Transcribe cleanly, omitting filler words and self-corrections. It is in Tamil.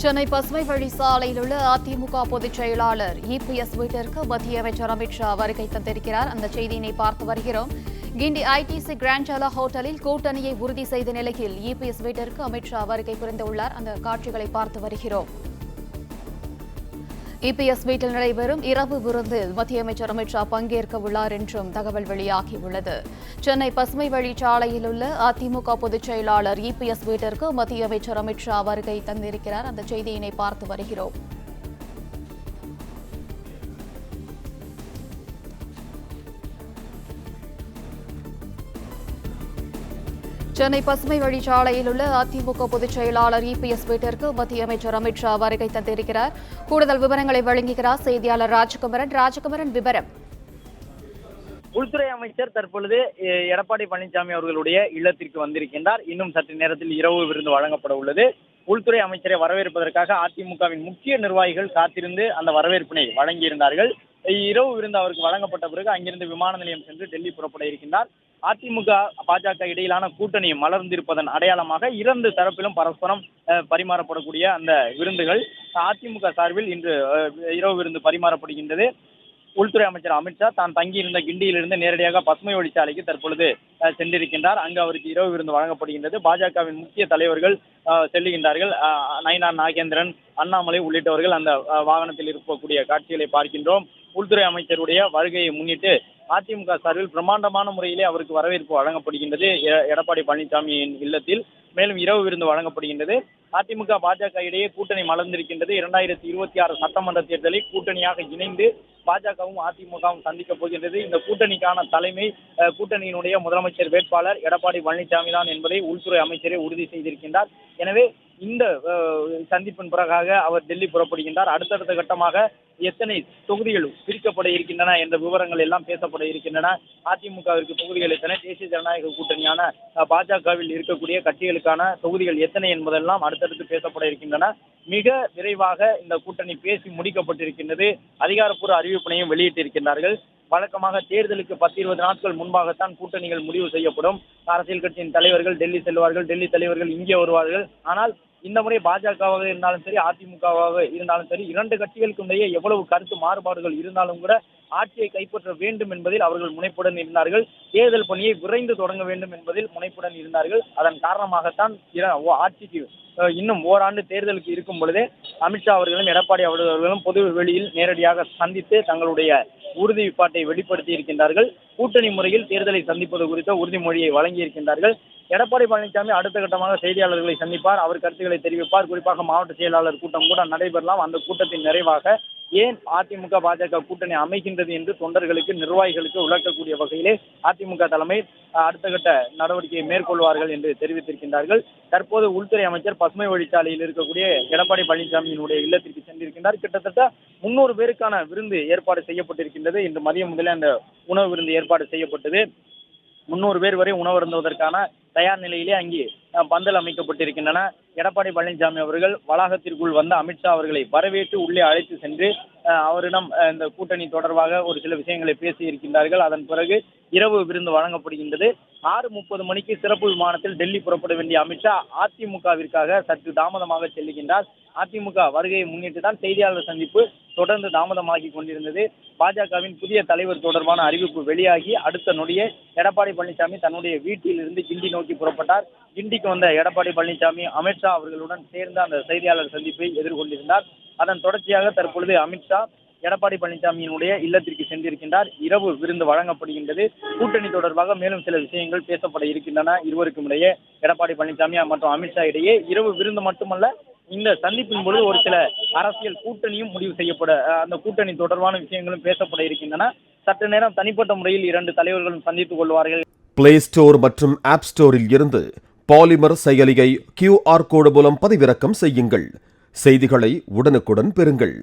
சென்னை பசுமை வழி சாலையில் உள்ள அதிமுக பொதுச் செயலாளர் இபிஎஸ் வீட்டிற்கு மத்திய அமைச்சர் அமித் ஷா வருகை தந்திருக்கிறார். அந்த செய்தியினை பார்த்து வருகிறோம். கிண்டி ஐடிசி கிராண்ட் சாலா ஹோட்டலில் கூட்டணியை உறுதி செய்த நிலையில் இபிஎஸ் வீட்டிற்கு அமித் ஷா வருகை புரிந்துள்ளார். அந்த காட்சிகளை பார்த்து வருகிறோம். இபிஎஸ் வீட்டில் நடைபெறும் இரவு விருந்தில் மத்திய அமைச்சர் அமித் ஷா பங்கேற்க உள்ளார் என்றும் தகவல் வெளியாகியுள்ளது. சென்னை பசுமை வழிச்சாலையில் உள்ள அதிமுக பொதுச் செயலாளர் இபிஎஸ் வீட்டிற்கு மத்திய அமைச்சர் அமித் ஷா வருகை தந்திருக்கிறார். அந்த செய்தியினை பார்த்து வருகிறோம். சென்னை பசுமை வழிச்சாலையில் உள்ள அதிமுக பொதுச் செயலாளர் இபிஎஸ் வீட்டிற்கு மத்திய அமைச்சர் அமித் ஷா வருகை தந்திருக்கிறார். கூடுதல் விவரங்களை வழங்குகிறார் செய்தியாளர் ராஜகுமரன். விவரம். உள்துறை அமைச்சர் தற்பொழுது எடப்பாடி பழனிசாமி அவர்களுடைய இல்லத்திற்கு வந்திருக்கின்றார். இன்னும் சற்று நேரத்தில் இரவு விருந்து வழங்கப்பட உள்ளது. உள்துறை அமைச்சரை வரவேற்பதற்காக அதிமுகவின் முக்கிய நிர்வாகிகள் காத்திருந்து அந்த வரவேற்பினை வழங்கியிருந்தார்கள். இரவு விருந்து அவருக்கு வழங்கப்பட்ட பிறகு அங்கிருந்து விமான நிலையம் சென்று டெல்லி புறப்பட இருக்கின்றார். அதிமுக பாஜக இடையிலான கூட்டணி மலர்ந்திருப்பதன் அடையாளமாக இரண்டு தரப்பிலும் பரஸ்பரம் பரிமாறப்படக்கூடிய அந்த விருந்துகள் அதிமுக சார்பில் இன்று இரவு விருந்து பரிமாறப்படுகின்றது. உள்துறை அமைச்சர் அமித்ஷா தான் தங்கியிருந்த கிண்டியிலிருந்து நேரடியாக பசுமை வழிச்சாலைக்கு தற்பொழுது சென்றிருக்கின்றார். அங்கு அவருக்கு இரவு விருந்து வழங்கப்படுகின்றது. பாஜகவின் முக்கிய தலைவர்கள் செல்லுகின்றார்கள். நயினார் நாகேந்திரன், அண்ணாமலை உள்ளிட்டவர்கள் அந்த வாகனத்தில் இருக்கக்கூடிய காட்சிகளை பார்க்கின்றோம். உள்துறை அமைச்சருடைய வருகையை முன்னிட்டு அதிமுக சார்பில் பிரம்மாண்டமான முறையிலே அவருக்கு வரவேற்பு வழங்கப்படுகின்றது எடப்பாடி பழனிசாமியின் இல்லத்தில். மேலும் இரவு விருந்து வழங்கப்படுகின்றது. அதிமுக பாஜக இடையே கூட்டணி மலர்ந்திருக்கின்றது. 2026 சட்டமன்ற தேர்தலை கூட்டணியாக இணைந்து பாஜகவும் அதிமுகவும் சந்திக்கப் போகின்றது. இந்த கூட்டணிக்கான தலைமை கூட்டணியினுடைய முதலமைச்சர் வேட்பாளர் எடப்பாடி பழனிசாமி தான் என்பதை உள்துறை அமைச்சரே உறுதி செய்திருக்கின்றார். எனவே இந்த சந்திப்பின் பிறகாக அவர் டெல்லி புறப்படுகின்றார். அடுத்தடுத்த கட்டமாக எத்தனை தொகுதிகள் பிரிக்கப்பட இருக்கின்றன என்ற விவரங்கள் எல்லாம் பேசப்பட இருக்கின்றன. அதிமுகவிற்கு தொகுதிகள் எத்தனை, தேசிய ஜனநாயக கூட்டணியான பாஜகவில் இருக்கக்கூடிய கட்சிகளுக்கான தொகுதிகள் எத்தனை என்பதெல்லாம் அடுத்தடுத்து பேசப்பட இருக்கின்றன. மிக விரைவாக இந்த கூட்டணி பேசி முடிக்கப்பட்டிருக்கின்றது. அதிகாரப்பூர்வ அறிவிப்பினையும் வெளியிட்டிருக்கின்றார்கள். வழக்கமாக தேர்தலுக்கு 10-20 நாட்கள் முன்பாகத்தான் கூட்டணிகள் முடிவு செய்யப்படும். அரசியல் கட்சியின் தலைவர்கள் டெல்லி செல்வார்கள், டெல்லி தலைவர்கள் இங்கே வருவார்கள். ஆனால் இந்த முறை பாஜகவாக இருந்தாலும் சரி, அதிமுகவாக இருந்தாலும் சரி, இரண்டு கட்சிகளுக்கு இடையே எவ்வளவு கருத்து மாறுபாடுகள் இருந்தாலும் கூட ஆட்சியை கைப்பற்ற வேண்டும் என்பதில் அவர்கள் முனைப்புடன் இருந்தார்கள். தேர்தல் பணியை விரைந்து தொடங்க வேண்டும் என்பதில் முனைப்புடன் இருந்தார்கள். அதன் காரணமாகத்தான் ஆட்சிக்கு இன்னும் ஓராண்டு தேர்தலுக்கு இருக்கும் பொழுதே அமித்ஷா அவர்களும் எடப்பாடி அவர்களும் பொது வெளியில் நேரடியாக சந்தித்து தங்களுடைய உறுதிப்பாட்டை வெளிப்படுத்தி இருக்கின்றார்கள். கூட்டணி முறையில் தேர்தலை சந்திப்பது குறித்த உறுதிமொழியை வழங்கி இருக்கின்றார்கள். எடப்பாடி பழனிசாமி அடுத்த கட்டமாக செய்தியாளர்களை சந்திப்பார். அவர் கருத்துக்களை தெரிவிப்பார். குறிப்பாக மாவட்ட செயலாளர் கூட்டம் கூட நடைபெறலாம். அந்த கூட்டத்தின் நிறைவாக ஏன் அதிமுக பாஜக கூட்டணி அமைகின்றது என்று தொண்டர்களுக்கு, நிர்வாகிகளுக்கு விளக்கக்கூடிய வகையிலே அதிமுக தலைமை அடுத்த கட்ட நடவடிக்கையை மேற்கொள்வார்கள் என்று தெரிவித்திருக்கின்றார்கள். தற்போது உள்துறை அமைச்சர் பசுமை வழிச்சாலையில் இருக்கக்கூடிய எடப்பாடி பழனிசாமியினுடைய இல்லத்திற்கு சென்றிருக்கின்றார். கிட்டத்தட்ட 300 பேருக்கான விருந்து ஏற்பாடு செய்யப்பட்டிருக்கின்றது. இன்று மதியம் முதலே அந்த உணவு விருந்து ஏற்பாடு செய்யப்பட்டது. 300 பேர் வரை உணவருந்துவதற்கான தயார் நிலையிலே அங்கே பந்தல் அமைக்கப்பட்டிருக்கின்றன. எடப்பாடி பழனிசாமி அவர்கள் வளாகத்திற்குள் வந்த அமித்ஷா அவர்களை வரவேற்று உள்ளே அழைத்து சென்று அவரிடம் இந்த கூட்டணி தொடர்பாக ஒரு சில விஷயங்களை பேசி இருக்கின்றார்கள். அதன் பிறகு இரவு விருந்து வழங்கப்படுகின்றது. 6:30 மணிக்கு சிறப்பு விமானத்தில் டெல்லி புறப்பட வேண்டிய அமித்ஷா அதிமுகவிற்காக சற்று தாமதமாக செல்லுகின்றார். அதிமுக வருகையை முன்னிட்டு தான் செய்தியாளர் சந்திப்பு தொடர்ந்து தாமதமாகி கொண்டிருந்தது. பாஜகவின் புதிய தலைவர் தொடர்பான அறிவிப்பு வெளியாகி அடுத்த நொடியே எடப்பாடி பழனிசாமி தன்னுடைய வீட்டில் இருந்து கிண்டி நோக்கி புறப்பட்டார். கிண்டிக்கு வந்த எடப்பாடி பழனிசாமி அமித்ஷா அவர்களுடன் சேர்ந்து அந்த செய்தியாளர் சந்திப்பை எதிர்கொண்டிருந்தார். அதன் தொடர்ச்சியாக தற்பொழுது அமித்ஷா எடப்பாடி பழனிசாமியினுடைய இல்லத்திற்கு சென்றிருக்கின்றார். இரவு விருந்து வழங்கப்படுகின்றது. கூட்டணி தொடர்பாக மேலும் சில விஷயங்கள் பேசப்பட இருக்கின்றன. இருவருக்கும் இடையே, எடப்பாடி பழனிசாமி மற்றும் அமித்ஷா இடையே இரவு விருந்து மட்டுமல்ல, இந்த சந்திப்பின் பொழுது ஒரு சில அரசியல் கூட்டணியும் முடிவு செய்யப்பட, அந்த கூட்டணி தொடர்பான விஷயங்களும் பேசப்பட இருக்கின்றன. சற்று நேரம் தனிப்பட்ட முறையில் இரண்டு தலைவர்களும் சந்தித்துக் கொள்வார்கள். பிளே ஸ்டோர் மற்றும் ஆப் ஸ்டோரில் இருந்து பாலிமர் செயலியை QR கோடு மூலம் பதிவிறக்கம் செய்யுங்கள். செய்திகளை உடனுக்குடன் பெறுங்கள்.